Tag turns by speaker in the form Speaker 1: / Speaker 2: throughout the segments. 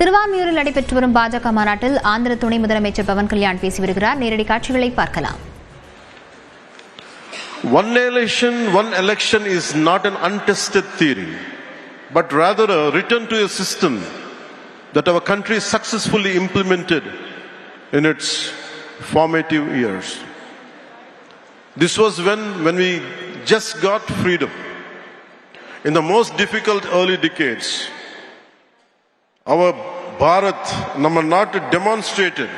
Speaker 1: திருவான்மியூரில் நடைபெற்று வரும் பாஜக மாநாட்டில் ஆந்திர துணை முதலமைச்சர் பவன் கல்யாண் பேசி வருகிறார். நேரடி காட்சிகளை பார்க்கலாம்.
Speaker 2: One nation, one election is not an untested theory, but rather a return to a system that our country successfully implemented in its formative years. This was when we just got freedom. In the most difficult early decades, our Bharat, Namanat, demonstrated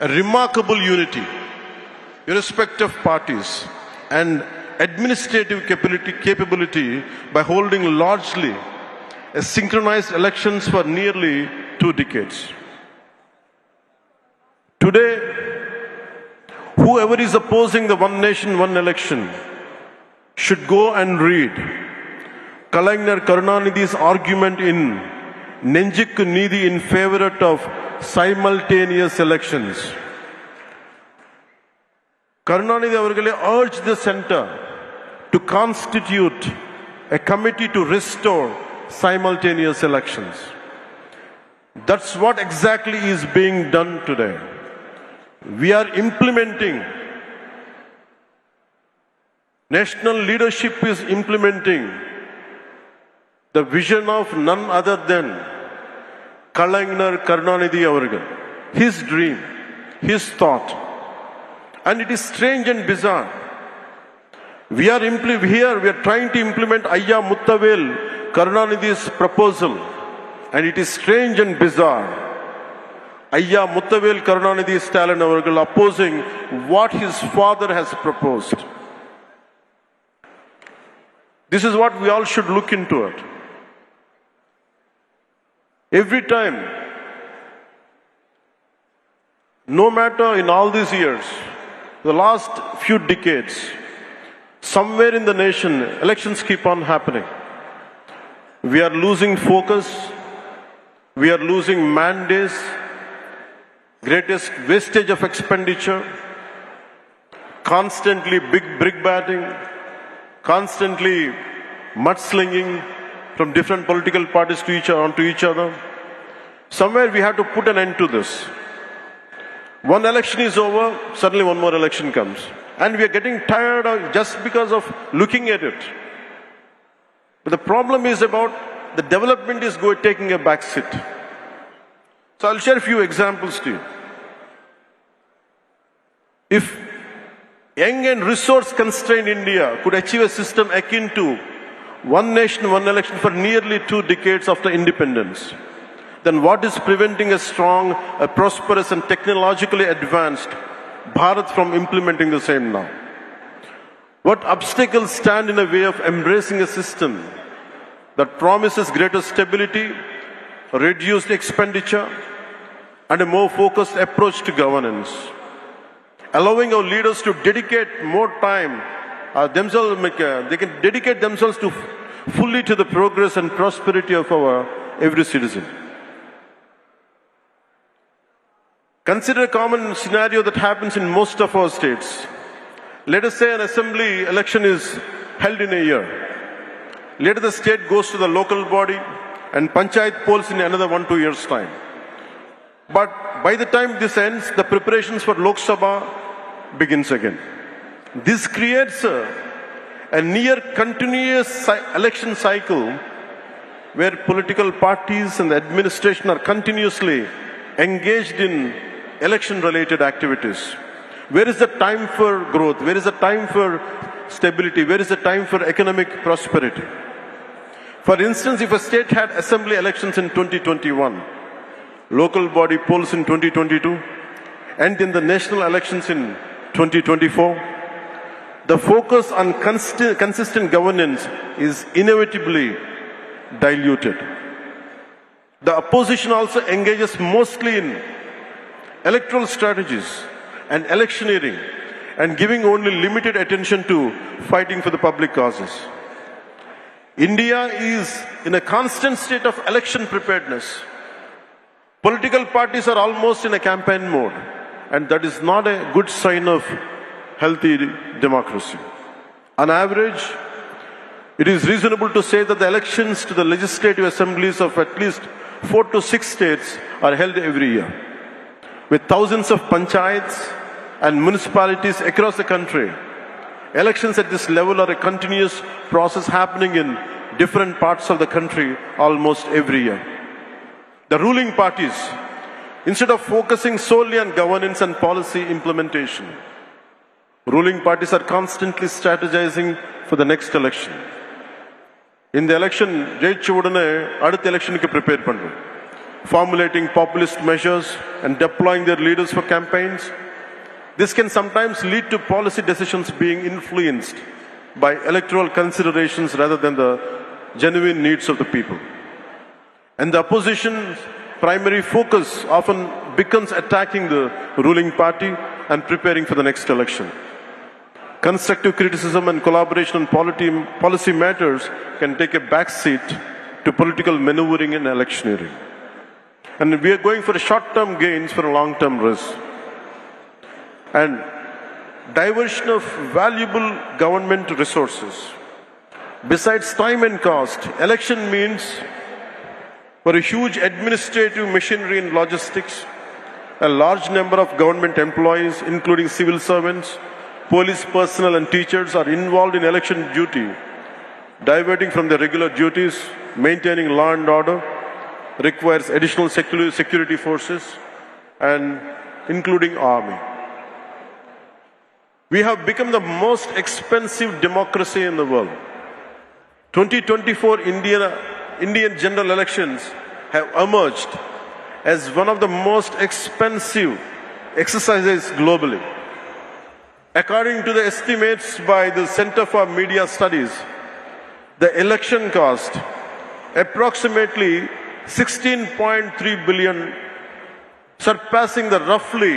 Speaker 2: a remarkable unity, irrespective of parties, and administrative capability by holding largely a synchronized elections for nearly 2 decades. Today, whoever is opposing the one nation, one election should go and read Kalaignar Karunanidhi's argument in Nenjikku Needhi in favor of simultaneous elections. Karunanidhi avargale urged the center to constitute a committee to restore simultaneous elections. That's what exactly is being done today. We are implementing, national leadership is implementing the vision of none other than Kalaignar Karunanidhi avargal, his dream, his thought. And it is strange and bizarre. We are trying to implement Ayya Muttavel Karunanidhi's proposal, and it is strange and bizarre. Ayya Muttavel Karunanidhi Stalin avargal opposing what his father has proposed. This is what we all should look into it. Every time, no matter in all these years, the last few decades, somewhere in the nation, elections keep on happening. We are losing focus, we are losing mandates, greatest wastage of expenditure, constantly big brick batting, constantly mudslinging from different political parties onto each other. Somewhere we have to put an end to this. One election is over, suddenly one more election comes. And we are getting tired of just because of looking at it. But the problem is about the development is taking a back seat. So I'll share a few examples to you. If young and resource-constrained India could achieve a system akin to one nation, one election for nearly 2 decades after independence, then what is preventing a strong, a prosperous and technologically advanced Bharat from implementing the same now? What obstacles stand in the way of embracing a system that promises greater stability, reduced expenditure, and a more focused approach to governance? Allowing our leaders to dedicate more time they can dedicate themselves fully to the progress and prosperity of every citizen. Consider a common scenario that happens in most of our states. Let us say an assembly election is held in a year. Later the state goes to the local body and panchayat polls in another 1-2 years' time. But by the time this ends, the preparations for Lok Sabha begins again. This creates a near continuous election cycle where political parties and the administration are continuously engaged in election-related activities. Where is the time for growth? Where is the time for stability? Where is the time for economic prosperity? For instance, if a state had assembly elections in 2021, local body polls in 2022, and in the national elections in 2024, the focus on consistent governance is inevitably diluted. The opposition also engages mostly in electoral strategies and electioneering and giving only limited attention to fighting for the public causes. India is in a constant state of election preparedness. Political parties are almost in a campaign mode, and that is not a good sign of healthy democracy. On average, it is reasonable to say that the elections to the legislative assemblies of at least 4 to 6 states are held every year. With thousands of panchayats and municipalities across the country, elections at this level are a continuous process happening in different parts of the country almost every year. The ruling parties, instead of focusing solely on governance and policy implementation, ruling parties are constantly strategizing for the next election. In the election, ஜெயிச்ச உடனே அடுத்த எலெக்ஷனுக்கு prepare பண்றோம். Formulating populist measures and deploying their leaders for campaigns. This can sometimes lead to policy decisions being influenced by electoral considerations rather than the genuine needs of the people. And the opposition's primary focus often becomes attacking the ruling party and preparing for the next election. Constructive criticism and collaboration on policy matters can take a backseat to political maneuvering and electioneering. And we are going for short-term gains for a long-term risk. And diversion of valuable government resources. Besides time and cost, election means for a huge administrative machinery and logistics, a large number of government employees, including civil servants, police personnel and teachers are involved in election duty, diverting from their regular duties, maintaining law and order, requires additional security forces and including army. We have become the most expensive democracy in the world. 2024 Indian general elections have emerged as one of the most expensive exercises globally. According to the estimates by the Center for Media Studies, the election cost approximately 16.3 billion, surpassing the roughly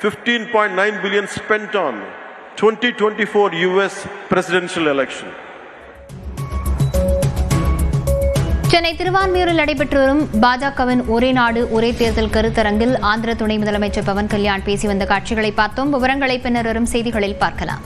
Speaker 2: 15.9 billion spent on 2024 US presidential election.
Speaker 1: Chennai திருவான்மியூரில் நடைபெற்று வரும் பாஜகவின் ஒரே நாடு ஒரே தேர்தல் கருத்தரங்கில் ஆந்திர துணை முதலமைச்சர் பவன் கல்யாண் பேசி வந்த காட்சிகளை பார்த்தோம். விவரங்களை பின்னர் வரும் செய்திகளில் பார்க்கலாம்.